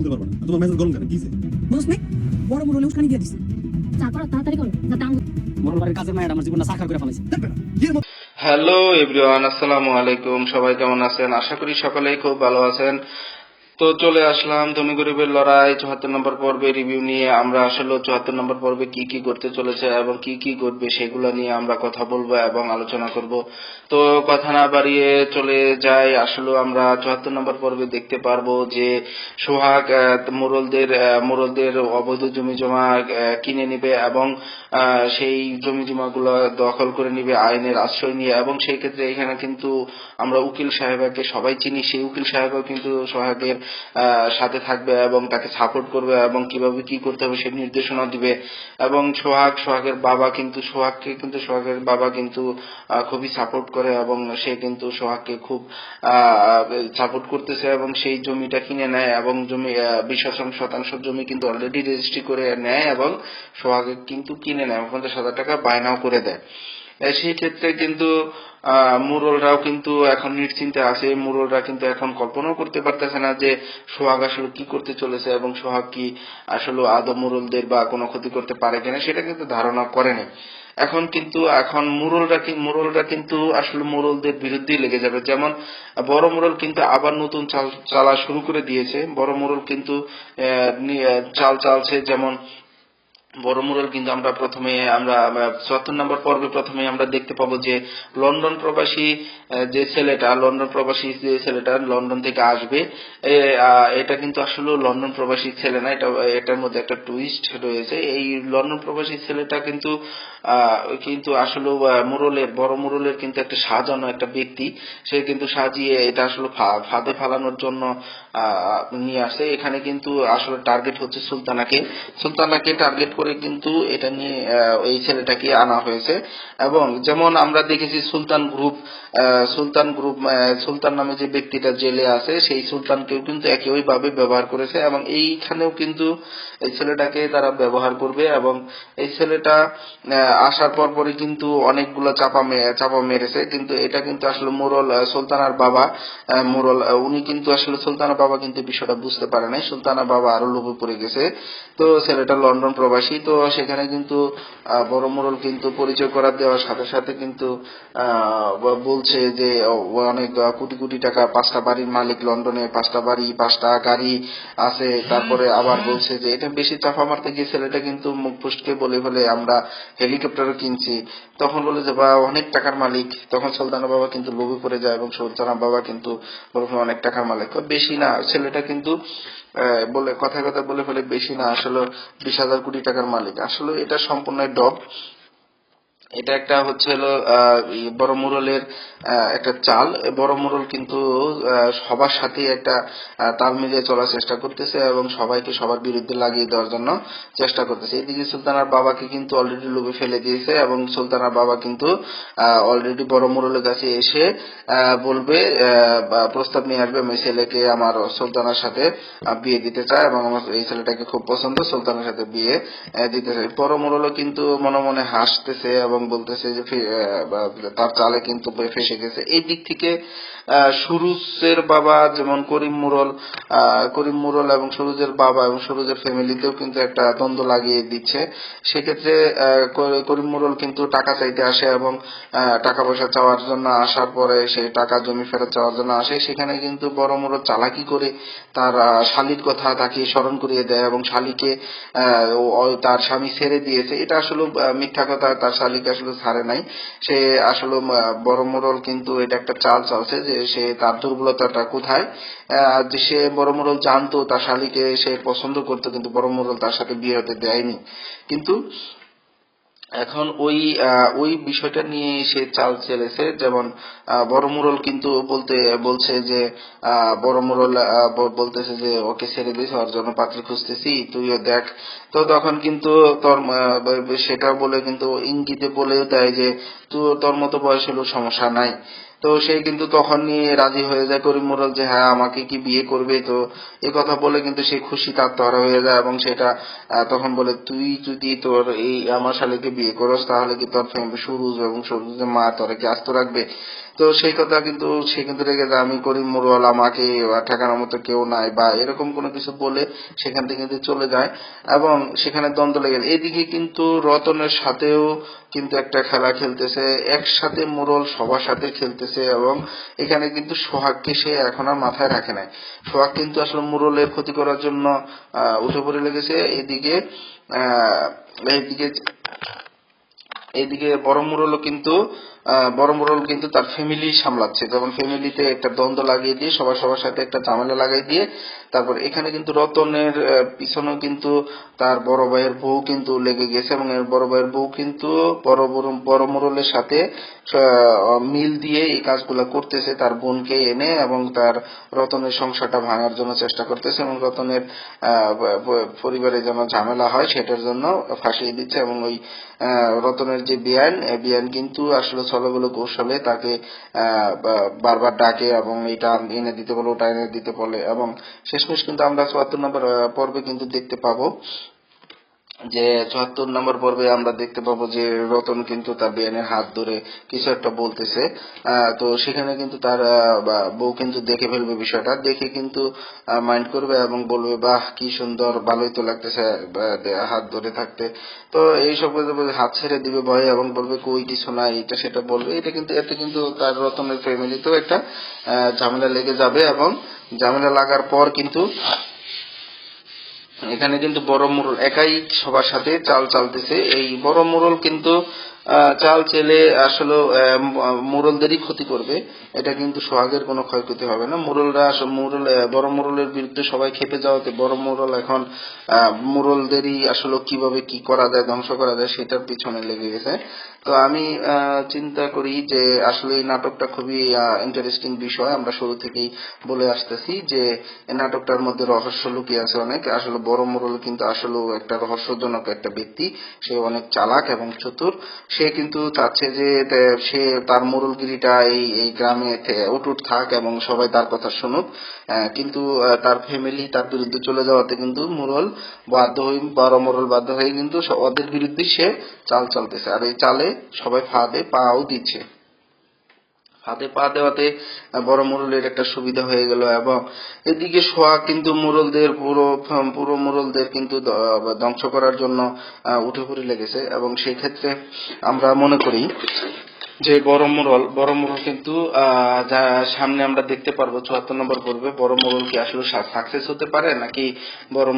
বলতে পারবো না। আর তোমার মেজাজ গরম কেন? কিছে? বুঝছ নাই বড় মুরলে উস্কানি দিয়ে দিছে। চা করো তাড়াতাড়ি করো যাতে আমি বড় বাড়ির কাজের মায়ের আমার জীবনটা সাকার করে ফেলাইছে। দেখবে না ইয়ের মতো হ্যালো এভরিওয়ান, আসসালামু আলাইকুম। সবাই কেমন আছেন? আশা করি সকলেই খুব ভালো আছেন। তো চলে আসলাম ধনী গরিবের লড়াই 74 নম্বর পর্বে রিভিউ নিয়ে। আমরা আসলে 74 নম্বর পর্বে কি কি করতে চলেছে এবং কি কি ঘটবে সেগুলো নিয়ে আমরা কথা বলবো এবং আলোচনা করব। তো কথা না বাড়িয়ে চলে যাই। আসলে আমরা 74 নম্বর পর্বে দেখতে পারবো যে সোহাগ মোড়লদের অবৈধ জমি জমা কিনে নিবে এবং সেই জমি জমাগুলো দখল করে নিবে আইনের আশ্রয় নিয়ে। এবং সেই ক্ষেত্রে এখানে কিন্তু আমরা উকিল সাহেবকে সবাই চিনি, সেই উকিল সাহেবও কিন্তু সোহাগের সাথে থাকবে এবং তাকে সাপোর্ট করবে এবং কিভাবে কি করতে হবে সেই নির্দেশনা দিবে। এবং সোহাগের বাবা কিন্তু খুবই সাপোর্ট করে এবং সে কিন্তু সোহাগকে খুব সাপোর্ট করতেছে এবং সেই জমিটা কিনে নেয় এবং জমি 20% জমি কিন্তু অলরেডি রেজিস্ট্রি করে নেয় এবং সোহাগে কিন্তু কিনে নেয় 50,000 টাকা বায়নাও করে দেয়। সেই ক্ষেত্রে কিন্তু মুরলরাও কিন্তু এখন নিশ্চিন্তে আছে। মুরলরা কিন্তু এখন কল্পনাও করতে পারতেছে না যে সোহাগ আসলে কি করতে চলেছে এবং সোহাগ কি আসলে আদৌ মুরলদের বা কোনো ক্ষতি করতে পারে কিনা সেটা কিন্তু ধারণা করেনি। এখন মুরলরা কিন্তু আসলে মুরলদের বিরুদ্ধেই লেগে যাবে। যেমন বড় মুরল কিন্তু আবার নতুন চালা শুরু করে দিয়েছে। বড় মুরল কিন্তু চাল চালছে। যেমন বড় মুরল কিন্তু আমরা 74 নম্বর পর্বে প্রথমে আমরা দেখতে পাবো যে লন্ডন প্রবাসী যে ছেলেটা লন্ডন থেকে আসবে, এটা কিন্তু আসলে লন্ডন প্রবাসী ছেলে না, এটার মধ্যে একটা টুইস্ট রয়েছে। এই লন্ডন প্রবাসী ছেলেটা কিন্তু আসলে বড় মুরলের কিন্তু একটা সাজানো একটা ব্যক্তি। সে কিন্তু সাজিয়ে এটা আসলে ফাঁদে ফালানোর জন্য নিয়ে আসে। এখানে কিন্তু আসলে টার্গেট হচ্ছে সুলতানাকে টার্গেট করে কিন্তু এটা নিয়ে এই ছেলেটাকে আনা হয়েছে। এবং যেমন আমরা দেখেছি সুলতান নামে যে ব্যক্তিটা জেলে আছে সেই সুলতানকেও কিন্তু একইভাবে ব্যবহার করেছে এবং এইখানেও কিন্তু এই ছেলেটাকে তারা ব্যবহার করবে। এবং এই ছেলেটা আসার পরই কিন্তু অনেকগুলো চাপা মেরেছে। কিন্তু এটা কিন্তু আসলে সুলতানার বাবা উনি কিন্তু আসলে সুলতানার বাবা কিন্তু বিষয়টা বুঝতে পারে নাই। সুলতানার বাবা আরো লোভে পড়ে গেছে। তো ছেলেটা লন্ডন প্রবাসী। তো সেখানে কিন্তু বড় মুরল কিন্তু পরিচয় করা দেওয়ার সাথে সাথে কিন্তু বলছে যে অনেক কোটি কোটি টাকা, 5টা বাড়ির মালিক লন্ডনে, 5টা বাড়ি, 5টা গাড়ি আছে। তারপরে আবার বলছে যে এটা বেশি চাপা মারতে গিয়ে ছেলেটা কিন্তু মুখ ফুসকে বলে আমরা হেলিকপ্টারও কিনছি। তখন বলে যে বা অনেক টাকার মালিক। তখন সুলতানার বাবা কিন্তু লোভে পড়ে যায় এবং সুলতানার বাবা কিন্তু অনেক টাকার মালিক। বেশি না, ছেলেটা কিন্তু কথায় বলে ফেলে বেশি না, আসলে 20,000 কোটি টাকার মালিক। আসলে এটা সম্পূর্ণ ডব। এটা একটা বড় মুরলের একটা চাল। বড় মুরল কিন্তু সবার সাথে একটা তাল মিলিয়ে চলার চেষ্টা করতেছে এবং সবাইকে সবার বিরুদ্ধে লাগিয়ে দেওয়ার জন্য চেষ্টা করতেছে। এদিকে সুলতানার বাবাকে কিন্তু অলরেডি লোভে ফেলে দিয়েছে এবং সুলতানার বাবা কিন্তু অলরেডি বড় মুরলের কাছে এসে বলবে, প্রস্তাব নিয়ে আসবে, আমি ছেলেকে আমার সুলতানার সাথে বিয়ে দিতে চাই এবং আমার এই ছেলেটাকে খুব পছন্দ, সুলতানের সাথে বিয়ে দিতে চাই। বড় মুরলও কিন্তু মনে মনে হাসতেছে এবং বলতেছে যে তার চালে কিন্তু ফেসে গেছে। এই দিক থেকে সুরুজের বাবা যেমন করিম মুরল এবং সুরুজের বাবা এবং সুরুজের ফ্যামিলিতেও কিন্তু একটা দ্বন্দ্ব লাগিয়ে দিচ্ছে। সেক্ষেত্রে করিম মুরল কিন্তু টাকা চাইতে আসে এবং টাকা পয়সা চাওয়ার জন্য আসার পরে সেই টাকা জমি ফেরত চাওয়ার জন্য আসে। সেখানে কিন্তু বড় মুরল চালাকি করে তার শালীর কথা তাকে স্মরণ করিয়ে দেয় এবং শালীকে তার স্বামী ছেড়ে দিয়েছে। এটা আসলে মিথ্যা কথা, তার শালীকে আসলে ছাড়ে নাই। সে আসলে বড় মুরল কিন্তু এটা একটা চাল চালছে যে সে তার দুর্বলতাটা কোথায়। সে বড় মুরল জানতো তার শালীকে সে পছন্দ করতো, কিন্তু বড় মুরল তার সাথে বিয়ে হতে দেয়নি। কিন্তু এখন ওই বিষয়টা নিয়ে সে চাল চেলেছে। যেমন বড় মুরল কিন্তু বলছে যে বড় মুরল বলতেছে যে ওকে ছেড়ে দিয়েছে, ওর জন্য পাত্রী খুঁজতেছি, তুইও দেখ। তো তখন কিন্তু সেটা বলে কিন্তু ইঙ্গিতে বলেও দেয় যে তোর মতো বয়স হলেও সমস্যা নাই। তো সে কিন্তু তখনই রাজি হয়ে যায় করিম মুরল যে হ্যাঁ আমাকে কি বিয়ে করবে। তো এই কথা বলে কিন্তু সে খুশি আত্মহারা হয়ে যায় এবং সেটা তখন বলে তুই যদি তোর এই আমার শালীকে বিয়ে করস তাহলে কি তোর সুরুজ এবং সুরুজের মা তোরে কি আস্ত রাখবে। তো সেই কথা কিন্তু সে কিন্তু রেগে যায়, আমি করিম মুরল, আমাকে ঠেকানোর মতো কেউ নাই বা এরকম কোনো কিছু বলে সেখান থেকে কিন্তু চলে যায় এবং সেখানে দ্বন্দ্ব লেগে যায়। এদিকে কিন্তু রতনের সাথেও কিন্তু একটা খেলা খেলতেছে, একসাথে মুরল সবার সাথে খেলতেছে এবং এখানে কিন্তু সোহাগকে সে এখন আর মাথায় রাখে নাই। সোহাগ কিন্তু আসলে মুরলের ক্ষতি করার জন্য উঠে পড়ে লেগেছে। এদিকে এইদিকে এইদিকে বড় মুরল কিন্তু তার ফ্যামিলি সামলাচ্ছে, যেমন ফ্যামিলিতে একটা দ্বন্দ্ব লাগিয়ে দিয়ে সবার সাথে একটা ঝামেলা লাগাই দিয়ে তারপর এখানে কিন্তু রতনের পিছনেও কিন্তু তার বড় ভাইয়ের বউ কিন্তু লেগে গেছে এবং এর বড় ভাইয়ের বউ কিন্তু বড় মুরলের সাথে মিল দিয়ে এই কাজগুলা করতেছে, তার বোনকে এনে এবং তার রতনের সংসারটা ভাঙার জন্য চেষ্টা করতেছে এবং রতনের পরিবারে যেন ঝামেলা হয় সেটার জন্য ফাঁসিয়ে দিচ্ছে এবং ওই রতনের যে বিয়ান কিন্তু আসলে ছলগুলো কৌশলে তাকে বারবার ডাকে এবং এটা এনে দিতে বলে ওটা এনে দিতে বলে এবং শেষমেশ কিন্তু আমরা ৭৪ নম্বর পর্বে কিন্তু দেখতে পাবো যে ৭৪ নম্বর পর্বে আমরা দেখতে পাবো যে রতন কিন্তু তার বিয়ানের হাত ধরে কিছু একটা বলতেছে। তো সেখানে কিন্তু তার বউ কিন্তু দেখে ফেলবে, বিষয়টা দেখে কিন্তু মাইন্ড করবে এবং বলবে বাহ কি সুন্দর, ভালোই তো লাগতেছে হাত ধরে থাকতে। তো এইসব হাত ছেড়ে দিবে ভয়ে এবং বলবে কই কিছু নাই, এটা সেটা বলবে। এটা কিন্তু এতে কিন্তু তার রতনের ফ্যামিলিতেও একটা ঝামেলা লেগে যাবে এবং ঝামেলা লাগার পর কিন্তু এখানে কিন্তু বড় মুরল একাই সবার সাথে চাল চালতেছে। এই বড় মুরল কিন্তু চাল চেলে আসলে মুরলদেরই ক্ষতি করবে, এটা কিন্তু সোহাগের কোনো ক্ষয়ক্ষতি হবে না। বড় মুরলের বিরুদ্ধে সবাই খেপে যাওয়াতে বড় মুরল এখন মুরলদেরই আসলে কিভাবে কি করা যায়, ধ্বংস করা যায় সেটার পিছনে লেগে গেছে। তো আমি চিন্তা করি যে আসলে এই নাটকটা খুবই ইন্টারেস্টিং বিষয়। আমরা শুরু থেকেই বলে আসতেছি যে এই নাটকটার মধ্যে রহস্য লুকিয়ে আছে অনেক। আসলে বড় মুরল কিন্তু আসলে একটা রহস্যজনক একটা ব্যক্তি, সে অনেক চালাক এবং চতুর। সে কিন্তু চাচ্ছে যে সে তার মুরলগিরিটা এই গ্রামে অটুট থাক এবং সবাই তার কথা শুনুক, কিন্তু তার ফ্যামিলি তার বিরুদ্ধে চলে যাওয়াতে কিন্তু বড় মুরল বাধ্য হয়ে কিন্তু ওদের বিরুদ্ধে সে চাল চালতেছে। আর এই চালে সবাই ফাঁদে পাও দিচ্ছে। হাতে পা দেওয়াতে বড় মুরলের একটা সুবিধা হয়ে গেল এবং এদিকে সোহাগ কিন্তু পুরো মুরলদের কিন্তু ধ্বংস করার জন্য উঠে পড়ে লেগেছে এবং সেই ক্ষেত্রে আমরা মনে করি যে বড় মুরল কিন্তু সামনে আমরা দেখতে পারবো ৭৪ নম্বর পর্বে বড় মুরল কি আসলে সাকসেস হতে পারে নাকি বড়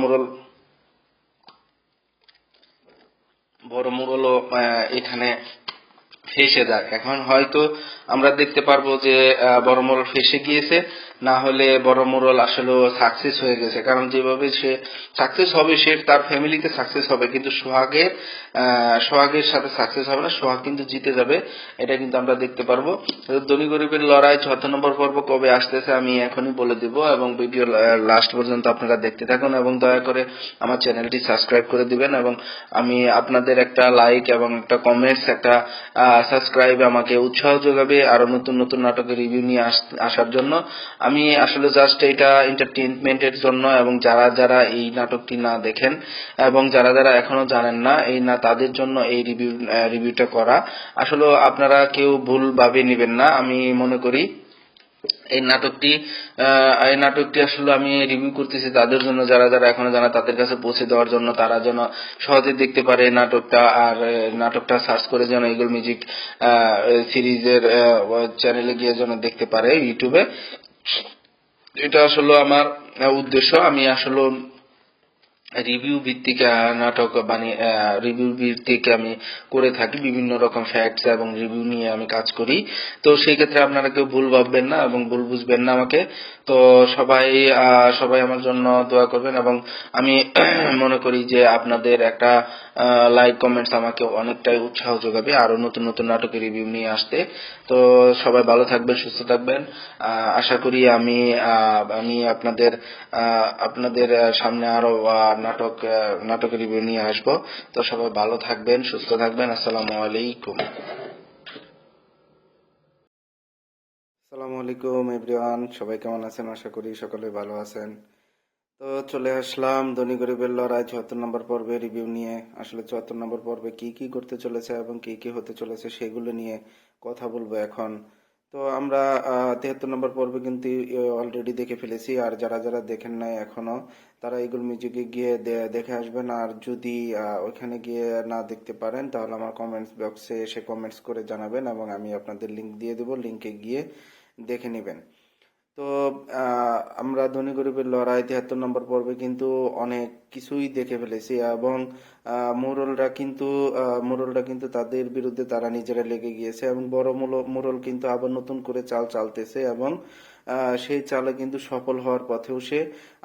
মুরলও এখানে ফেসে যাক। এখন হয়তো আমরা দেখতে পারবো যে বড় মুরল ফেসে গিয়েছে, না হলে বড় মুরল আসলে সাকসেস হয়ে গেছে। কারণ যেভাবে সে সাকসেস হবে সে তার ফ্যামিলিতে সাকসেস হবে, কিন্তু সোহাগের সাথে সাকসেস হবে না, সোহাগ কিন্তু জিতে যাবে, এটা কিন্তু আমরা দেখতে পারবো। ধনী গরিবের লড়াই ৭৪ নম্বর পর্ব কবে আসতেছে আমি এখনই বলে দিব এবং ভিডিও লাস্ট পর্যন্ত আপনারা দেখতে থাকুন এবং দয়া করে আমার চ্যানেলটি সাবস্ক্রাইব করে দিবেন এবং আমি আপনাদের একটা লাইক এবং একটা কমেন্টস একটা সাবস্ক্রাইব আমাকে উৎসাহ যোগাবে আরো নতুন নতুন নাটকের রিভিউ নিয়ে আসার জন্য। আমি আসলে জাস্ট এটা এন্টারটেইনমেন্টের জন্য এবং যারা এই নাটকটি না দেখেন এবং যারা এখনো জানেন না তাদের জন্য এই রিভিউটা করা। আসলে আপনারা কেউ ভুল ভাবে নেবেন না। আমি মনে করি এই নাটকটি আসলে আমি রিভিউ করতেছি তাদের জন্য যারা এখনো জানা তাদের কাছে পৌঁছে দেওয়ার জন্য, তারা যেন সহজে দেখতে পারে নাটকটা আর নাটকটা সার্চ করে যেন ইগল মিউজিক সিরিজের চ্যানেলে গিয়ে যেন দেখতে পারে ইউটিউবে। এটা আসলে আমার উদ্দেশ্য। আমি আসলে রিভিউ ভিত্তিক নাটক রিভিউ ভিত্তিক আমি করে থাকি, বিভিন্ন রকম ফ্যাক্টস এবং রিভিউ নিয়ে আমি কাজ করি। তো সেই ক্ষেত্রে আপনারা কেউ ভুল ভাববেন না এবং ভুল বুঝবেন না আমাকে। তো সবাই আমার জন্য দোয়া করবেন এবং আমি মনে করি যে আপনাদের একটা লাইক কমেন্টস আমাকে অনেকটাই উৎসাহ যোগাবে আরো নতুন নতুন নাটকের রিভিউ নিয়ে আসতে। তো সবাই ভালো থাকবেন, সুস্থ থাকবেন। আশা করি আমি আপনাদের সামনে আরো নাটকের রিভিউ নিয়ে আসবো। তো সবাই ভালো থাকবেন, সুস্থ থাকবেন। আসসালামু আলাইকুম এভরিওয়ান, সবাই কেমন আছেন? আশা করি সকলে ভালো আছেন। তো চলে আসলাম ধনী গরিবের লড়াই ৭৪ নম্বর পর্বে রিভিউ নিয়ে। আসলে ৭৪ নম্বর পর্বে কি কি করতে চলেছে এবং কি কি হতে চলেছে সেগুলো নিয়ে কথা বলবো এখন। তো আমরা 73 নম্বর পর্বে কিন্তু অলরেডি দেখে ফেলেছি, আর যারা যারা দেখেন নাই এখনো তারা ইগল মিউজিকে গিয়ে দেখে আসবেন। আর যদি ওইখানে গিয়ে না দেখতে পারেন তাহলে আমার কমেন্টস বক্সে এসে কমেন্টস করে জানাবেন এবং আমি আপনাদের লিংক দিয়ে দেবো, লিংকে গিয়ে দেখে নেবেন। তো আমরা ধনী গরিবের লড়াই 73 নম্বর পর্বে কিন্তু অনেক কিছুই দেখে ফেলেছি এবং মোরলরা কিন্তু তাদের বিরুদ্ধে তারা নিজেরা লেগে গিয়েছে এবং বড় মোরল কিন্তু আবার নতুন করে চাল চালতেছে এবং সেই চালে কিন্তু সফল হওয়ার পথেও সে।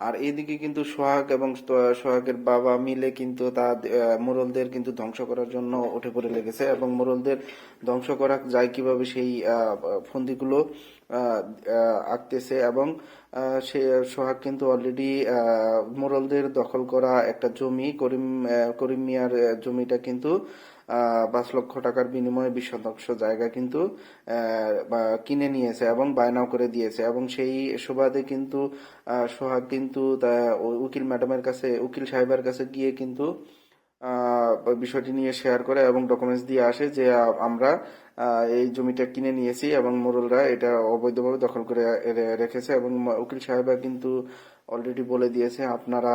আর এইদিকে কিন্তু সোহাগ এবং সোহাগের বাবা মিলে কিন্তু মোরলদের কিন্তু ধ্বংস করার জন্য উঠে পড়ে লেগেছে এবং মোরলদের ধ্বংস করা যায় কিভাবে সেই ফন্দিগুলো আঁকতেছে এবং সে সোহাগ কিন্তু অলরেডি মোরলদের দখল করা একটা জমি করিম মিয়ার জমিটা কিন্তু 5 লক্ষ টাকার বিনিময়ে 20 শতাংশ জায়গা কিন্তু কিনে নিয়েছে এবং বায়নাও করে দিয়েছে এবং সেই সুবাদে কিন্তু সোহাগ কিন্তু উকিল সাহেবের কাছে গিয়ে কিন্তু বিষয়টি নিয়ে শেয়ার করে এবং ডকুমেন্টস দিয়ে আসে যে আমরা এই জমিটা কিনে নিয়েছি এবং মোরলরা এটা অবৈধভাবে দখল করে রেখেছে এবং উকিল সাহেব কিন্তু অলরেডি বলে দিয়েছে আপনারা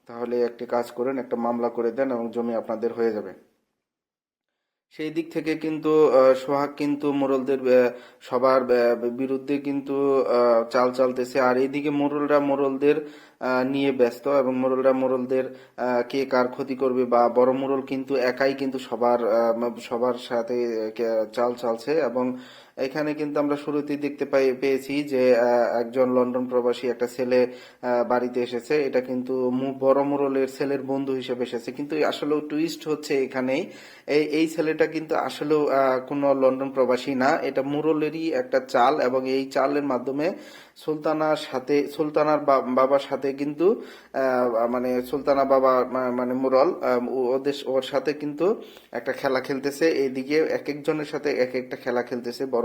তাহলে একটি কাজ করেন, একটা মামলা করে দেন এবং জমি আপনাদের হয়ে যাবে। সেই দিক থেকে কিন্তু সোহাগ কিন্তু মোরলদের সবার বিরুদ্ধে কিন্তু চাল চালতেছে। আর এইদিকে মোরলদের নিয়ে ব্যস্ত এবং মোরলদের কে কার ক্ষতি করবে বা বড় মোরল কিন্তু একাই কিন্তু সবার সাথে চাল চালছে এবং এখানে কিন্তু আমরা শুরুতেই দেখতে পেয়েছি যে একজন লন্ডন প্রবাসী একটা ছেলে বাড়িতে এসেছে, এটা কিন্তু বড় মোরলের ছেলের বন্ধু হিসেবে এসেছে, কিন্তু আসলে টুইস্ট হচ্ছে এখানেই এই ছেলেটা কিন্তু আসলেও কোনো লন্ডন প্রবাসী না, এটা মোরলেরই একটা চাল এবং এই চালের মাধ্যমে সুলতানার বাবার সাথে কিন্তু মানে সুলতানা বাবা মানে মোরল ওর সাথে কিন্তু একটা খেলা খেলতেছে। এইদিকে এক একজনের সাথে এক একটা খেলা খেলতেছে বড়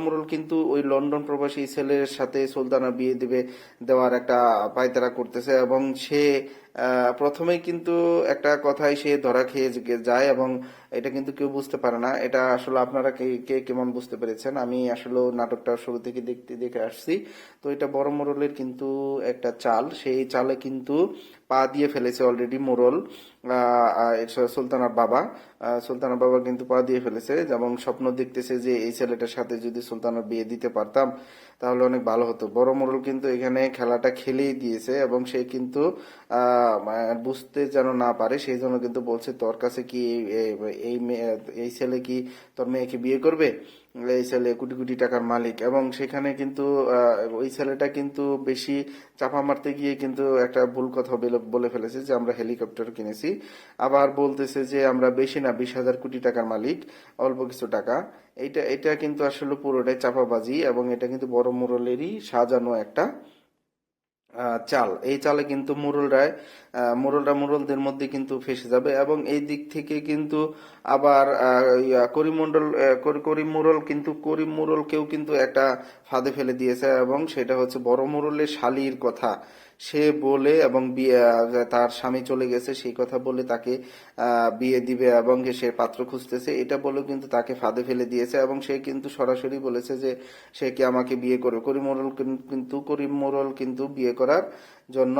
মোরল কিন্তু ওই লন্ডন প্রবাসী ছেলের সাথে সুলতানা বিয়ে দেওয়ার একটা পায়তারা করতেছে এবং সে প্রথমেই কিন্তু একটা কথাই সে ধরা খেয়ে যায় এবং এটা কিন্তু কেউ বুঝতে পারে না। এটা আসলে আপনারা কে কেমন বুঝতে পেরেছেন? আমি আসলে নাটকটা শুরু থেকে দেখে আসছি। তো এটা বড় মোরলের কিন্তু একটা চাল, সেই চালে কিন্তু পা দিয়ে ফেলেছে অলরেডি মোরল সুলতানার বাবা কিন্তু পা দিয়ে ফেলেছে এবং স্বপ্ন দেখতেছে যে এই ছেলেটার সাথে যদি সুলতানার বিয়ে দিতে পারতাম তাহলে অনেক ভালো হতো। বড় মোরল কিন্তু এখানে খেলাটা খেলেই দিয়েছে এবং সে কিন্তু বুঝতে যেন না পারে সেই জন্য কিন্তু বলছে তোর কাছে কি এই ছেলে কি তোর মেয়েকে বিয়ে করবে? এই ছেলে কোটি কোটি টাকার মালিক এবং সেখানে কিন্তু ওই ছেলেটা কিন্তু বেশি চাপা মারতে গিয়ে কিন্তু একটা ভুল কথা বলে ফেলেছে যে আমরা হেলিকপ্টার কিনেছি, আবার বলতেছে যে আমরা বেশি না 20,000 কোটি টাকার মালিক, অল্প কিছু টাকা। এটা কিন্তু আসলে পুরোটাই চাপাবাজি এবং এটা কিন্তু বড় মোরলেরই সাজানো একটা চাল। এই চালে কিন্তু মোরলদের মধ্যে কিন্তু ফেসে যাবে এবং এই দিক থেকে কিন্তু আবার করিম মোরলকেও কিন্তু একটা ফাঁদে ফেলে দিয়েছে এবং সেটা হচ্ছে বড় মোরলের শালীর কথা সে বলে এবং তার স্বামী চলে গেছে সেই কথা বলে তাকে বিয়ে দিবে এবং সে পাত্র খুঁজতেছে এটা বলেও কিন্তু তাকে ফাঁদে ফেলে দিয়েছে এবং সে কিন্তু সরাসরি বলেছে যে সে কি আমাকে বিয়ে করবে। করিম মোরল কিন্তু বিয়ে করার জন্য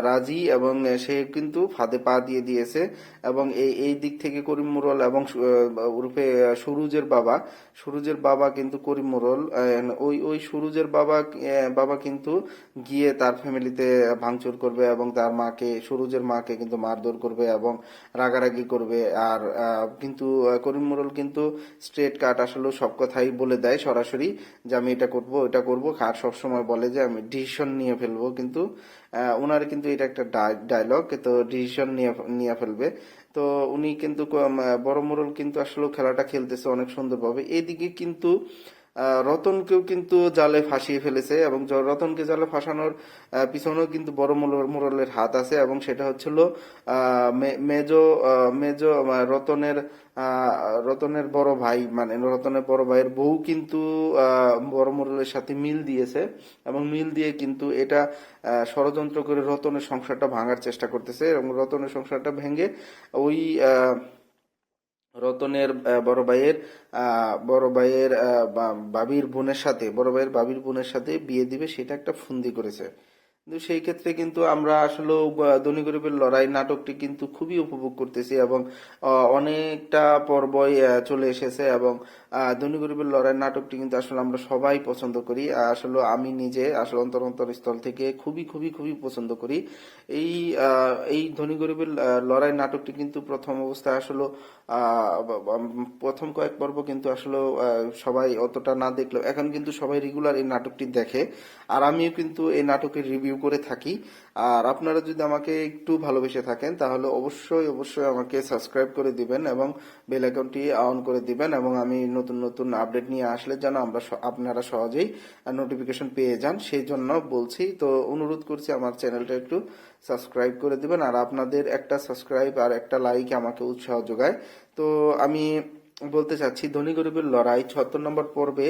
রাজি এবং সে কিন্তু ফাঁদে পা দিয়ে দিয়েছে এবং এই দিক থেকে করিম মোরল এবং উরফে সুরুজের বাবা কিন্তু করিম মোরল ওই সুরুজের বাবা কিন্তু গিয়ে তার ফ্যামিলিতে ভাঙচুর করবে এবং তার সুরুজের মাকে কিন্তু মারধর করবে এবং রাগারাগি করবে। আর কিন্তু করিম মোরল কিন্তু স্ট্রেট কাট আসলে সব কথাই বলে দেয় সরাসরি যে আমি এটা করবো আর সবসময় বলে যে আমি ডিসিশন নিয়ে ফেলবো, কিন্তু ওনার কিন্তু এটা একটা ডায়লগ, তো ডিসিশন নিয়ে ফেলবে। তো উনি কিন্তু বড় মোরল কিন্তু আসলে খেলাটা খেলতেছে অনেক সুন্দরভাবে। এইদিকে কিন্তু রতনকেও কিন্তু জালে ফাঁসিয়ে ফেলেছে এবং রতনকে জালে ফাঁসানোর পিছনেও কিন্তু বড় মোরলের হাত আছে এবং সেটা হচ্ছিল মেজো রতনের বড় ভাই, মানে রতনের বড় ভাইয়ের বউ কিন্তু বড় মোরলের সাথে মিল দিয়েছে এবং মিল দিয়ে কিন্তু এটা ষড়যন্ত্র করে রতনের সংসারটা ভাঙার চেষ্টা করতেছে এবং রতনের সংসারটা ভেঙে ওই রতনের বড় ভাইয়ের বাবির বোনের সাথে বিয়ে দিবে, সেটা একটা ফন্দি করেছে। কিন্তু সেই ক্ষেত্রে কিন্তু আমরা আসলে ধনী গরিবের লড়াই নাটকটি কিন্তু খুবই উপভোগ করতেছি এবং অনেকটা পর্বই চলে এসেছে এবং ধনী গরিবের লড়াই নাটকটি কিন্তু আসলে আমরা সবাই পছন্দ করি। আসলে আমি নিজে আসলে অন্তরস্থল থেকে খুবই খুবই খুবই পছন্দ করি এই ধনী গরিবের লড়াই নাটকটি। কিন্তু প্রথম অবস্থায় আসলে প্রথম কয়েক পর্ব কিন্তু আসলে সবাই অতটা না দেখলেও এখন কিন্তু সবাই রেগুলার এই নাটকটি দেখে, আর আমিও কিন্তু এই নাটকের রিভিউ করে থাকি। আর আপনারা যদি আমাকে একটু ভালোবেসে থাকেন তাহলে অবশ্যই অবশ্যই আমাকে সাবস্ক্রাইব করে দিবেন এবং বেল আইকনটি অন করে দিবেন, এবং আমি নতুন নতুন আপডেট নিয়ে আসলে যেন আপনারা সহজেই নোটিফিকেশন পেয়ে যান, সেই জন্য বলছি। তো অনুরোধ করছি আমার চ্যানেলটা একটু সাবস্ক্রাইব করে দিবেন, আর আপনাদের একটা সাবস্ক্রাইব আর একটা লাইক আমাকে উৎসাহ যোগায়। তো আমি বলতে চাচ্ছি ধনী গরিবের লড়াই ৭৬ নম্বর পর্বে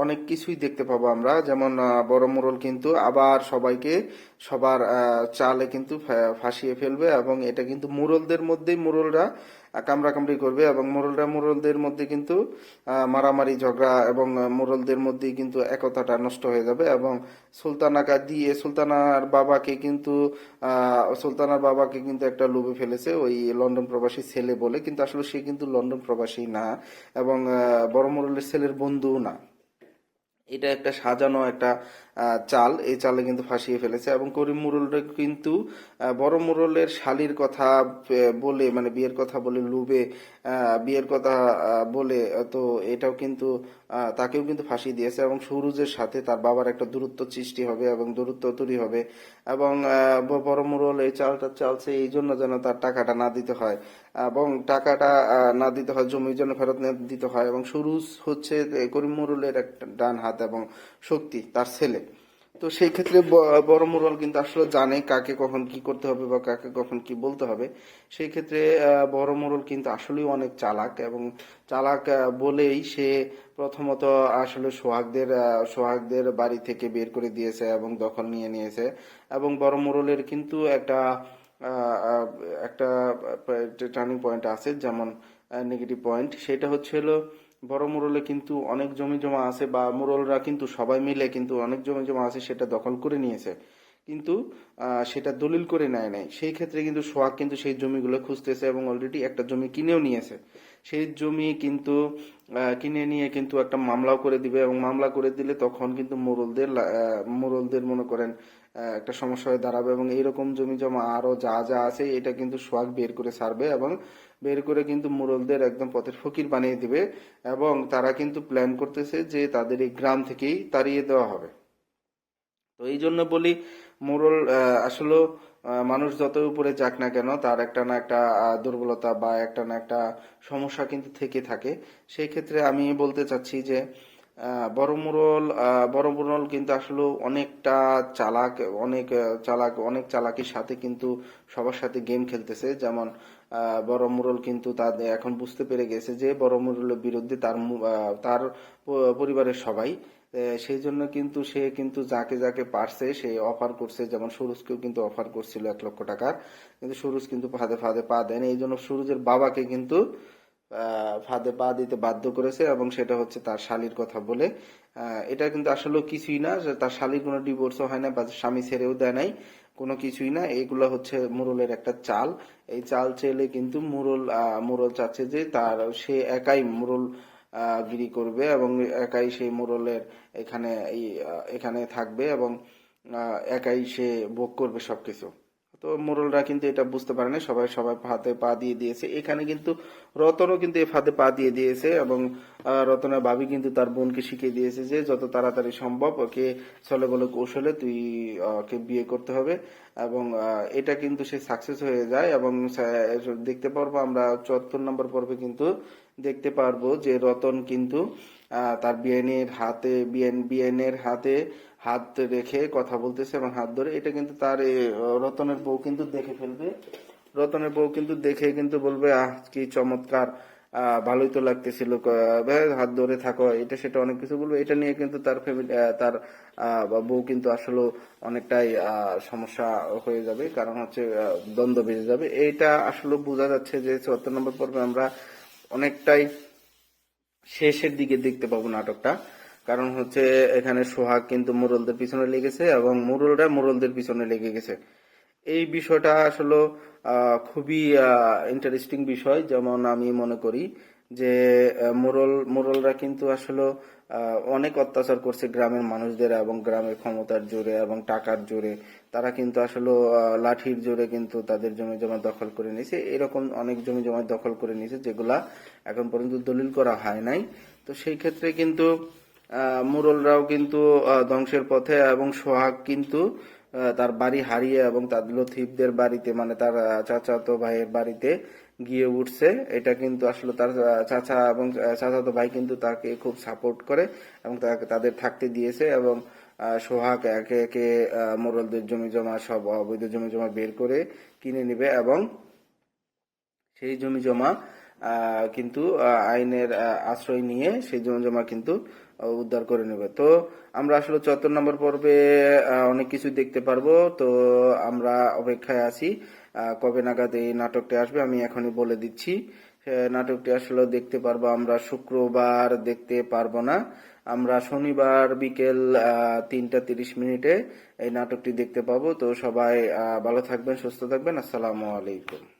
অনেক কিছুই দেখতে পাবো আমরা, যেমন বড় মোড়ল কিন্তু আবার সবার চালে কিন্তু ফাঁসিয়ে ফেলবে, এবং এটা কিন্তু মোড়লরা কামড়াকামড়ি করবে, এবং মোড়লদের মধ্যে কিন্তু মারামারি ঝগড়া, এবং মোড়লদের মধ্যেই কিন্তু একতাটা নষ্ট হয়ে যাবে। এবং সুলতানার বাবাকে কিন্তু একটা লোভে ফেলেছে ওই লন্ডন প্রবাসী ছেলে বলে, কিন্তু আসলে সে কিন্তু লন্ডন প্রবাসী না, এবং বড় মোড়লের ছেলের বন্ধুও না। এটা একটা সাজানো একটা চাল, এই চালে কিন্তু ফাঁসিয়ে ফেলেছে। এবং করিম মুরুলরা কিন্তু বড় মুরলের শালির কথা বলে, মানে বিয়ের কথা বলে লোভে বিয়ের কথা বলে, তো এটাও কিন্তু তাকেও কিন্তু ফাঁসি দিয়েছে, এবং সুরুজের সাথে তার বাবার একটা দূরত্ব সৃষ্টি হবে এবং দূরত্ব তৈরি হবে। এবং বড় মুরল এই চালটা চালছে এই জন্য যেন তার টাকাটা না দিতে হয়, এবং টাকাটা না দিতে হয়, জমি যেন ফেরত না দিতে হয়। এবং সুরুজ হচ্ছে করিম মুরলের একটা ডান হাত এবং শক্তি, তার ছেলে। তো সেই ক্ষেত্রে বড় মুরল কিন্তু আসলে জানে কাকে কখন কি করতে হবে বা কাকে কখন কি বলতে হবে। সেই ক্ষেত্রে বড় মুরল কিন্তু আসলেই অনেক চালাক, এবং চালাক বলেই সে প্রথমত আসলে সোহাগদের বাড়ি থেকে বের করে দিয়েছে এবং দখল নিয়ে নিয়েছে। এবং বড় মুরলের কিন্তু একটা টার্নিং পয়েন্ট আছে, যেমন নেগেটিভ পয়েন্ট, সেটা হচ্ছে হলো বড় মুরলে কিন্তু অনেক জমি জমা আছে, বা মুরলরা কিন্তু সবাই মিলে কিন্তু অনেক জমি জমা আছে সেটা দখল করে নিয়েছে, কিন্তু সেটা দলিল করে নেয় নাই। সেই ক্ষেত্রে কিন্তু সোহাগ কিন্তু সেই জমিগুলো খুঁজতেছে এবং অলরেডি একটা জমি কিনেও নিয়েছে। সেই জমি কিন্তু কিনে নিয়ে কিন্তু একটা মামলাও করে দিবে, এবং মামলা করে দিলে তখন কিন্তু মোড়লদের মনে করেন একটা সমস্যা হয়ে দাঁড়াবে, এবং এইরকম জমি জমা আরো যা যা আছে এটা কিন্তু সোহাগ বের করে ছাড়বে, এবং বের করে কিন্তু মুরলদের একদম পথের ফকির বানিয়ে দিবে। এবং তারা কিন্তু প্ল্যান করতেছে যে তাদের এই গ্রাম থেকেই তাড়িয়ে দেওয়া হবে। তো এই জন্য বলি মোরল আসলে মানুষ যত উপরে যাক না কেন তার একটা না একটা দুর্বলতা বা একটা না একটা সমস্যা কিন্তু থেকে থাকে। সেই ক্ষেত্রে আমি বলতে চাচ্ছি যে বড় মুরল কিন্তু আসলে অনেকটা চালাক, অনেক চালাকির সাথে কিন্তু সবার সাথে গেম খেলতেছে। যেমন বড় মুরল কিন্তু তাদের এখন বুঝতে পেরে গেছে যে বড় মুরলের বিরুদ্ধে তার পরিবারের সবাই, সেই জন্য কিন্তু সে কিন্তু যাকে যাকে পারছে সে অফার করছে, যেমন সুরজকেও কিন্তু অফার করছিল 1 লক্ষ টাকার, কিন্তু সুরজ কিন্তু ফাঁদে ফাঁদে পা দেন। এই জন্য সুরজের বাবাকে কিন্তু ফাঁদে পা দিতে বাধ্য করেছে, এবং সেটা হচ্ছে তার শালীর কথা বলে। এটা কিন্তু আসলে কিছুই না, যে তার শালীর কোনো ডিভোর্সও হয় না বা স্বামী ছেড়েও দেয় নাই, কোনো কিছুই না। এইগুলা হচ্ছে মুরলের একটা চাল। এই চাল চেলে কিন্তু মুরল চাচ্ছে যে সে একাই মুরল গিরি করবে, এবং একাই সেই মুরলের এখানে থাকবে, এবং একাই সে ভোগ করবে সবকিছু। তো মোরলরা কিন্তু এটা বুঝতে পারে না, সবাই ফাঁদে পা দিয়ে দিয়েছে। এখানে কিন্তু রতনও কিন্তু এই ফাঁদে পা দিয়ে দিয়েছে, এবং রতনের ভাবি কিন্তু তার বোনকে শিখিয়ে দিয়েছে যে যত তাড়াতাড়ি সম্ভব ওকে ছলে বলে কৌশলে তুই ওকে বিয়ে করতে হবে। এবং এটা কিন্তু সে সাকসেস হয়ে যায়, এবং দেখতে পারবো আমরা ৭৪ নম্বর পর্বে কিন্তু দেখতে পারবো যে রতন কিন্তু তার বিএনের হাতে হাত রেখে কথা বলতেছে এবং হাত ধরে, এটা কিন্তু তার রতনের বউ কিন্তু দেখে ফেলবে। রতনের বউ কিন্তু দেখে কিন্তু বলবে, আহ কি চমৎকার, ভালোই তো লাগতেছিল, ভাই হাত ধরে থাকো, এটা সেটা অনেক কিছু বলবো। এটা নিয়ে কিন্তু তার ফ্যামিলি, তার বউ কিন্তু আসলে অনেকটাই সমস্যা হয়ে যাবে, কারণ হচ্ছে দ্বন্দ্ব বেড়ে যাবে। এইটা আসলে বোঝা যাচ্ছে যে ৭৪ নম্বর পর্বে আমরা অনেকটাই শেষের দিকে দেখতে পাবো নাটকটা। কারণ হচ্ছে এখানে সোহাগ কিন্তু মোড়লদের পিছনে লেগেছে এবং মোড়লরা মোড়লদের পিছনে লেগে গেছে। এই বিষয়টা আসলে খুবই ইন্টারেস্টিং বিষয়। যেমন আমি মনে করি যে মোড়লরা কিন্তু আসলে অনেক অত্যাচার করছে গ্রামের মানুষদের এবং গ্রামের ক্ষমতার জোরে এবং টাকার জোরে। তারা কিন্তু আসলে লাঠির জোরে কিন্তু তাদের জমি জমা দখল করে নিয়েছে। এরকম অনেক জমি জমা দখল করে নিয়েছে যেগুলা এখন পর্যন্ত দলিল করা হয় নাই। তো সেই ক্ষেত্রে কিন্তু মোড়লরাও কিন্তু ধ্বংসের পথে, এবং সোহাগ কিন্তু তার বাড়ি হারিয়ে এবং তাদের লথিফদের বাড়িতে, মানে তার চাচাতো ভাইয়ের বাড়িতে গিয়ে উঠছে। এটা কিন্তু আসলে তার চাচা এবং চাচাতো ভাই কিন্তু তাকে খুব সাপোর্ট করে এবং তাদের থাকতে দিয়েছে। এবং সোহাগ একে একে মোড়লদের জমি জমা, সব অবৈধ জমি জমা বের করে কিনে নিবে এবং সেই জমি জমা কিন্তু আইনের আশ্রয় নিয়ে সেই জমি জমা কিন্তু উদ্ধার করে নেবে। তো আমরা আসলে ৭৪ নম্বর পর্বে অনেক কিছু দেখতে পারবো। তো আমরা অপেক্ষায় আছি কবে নাগাদ এই নাটকটি আসবে। আমি এখনই বলে দিচ্ছি, নাটকটি আসলে দেখতে পারবো আমরা শুক্রবার, দেখতে পারবো না, আমরা শনিবার বিকেল ৩টা ৩০ মিনিটে এই নাটকটি দেখতে পাবো। তো সবাই ভালো থাকবেন, সুস্থ থাকবেন। আসসালামু আলাইকুম।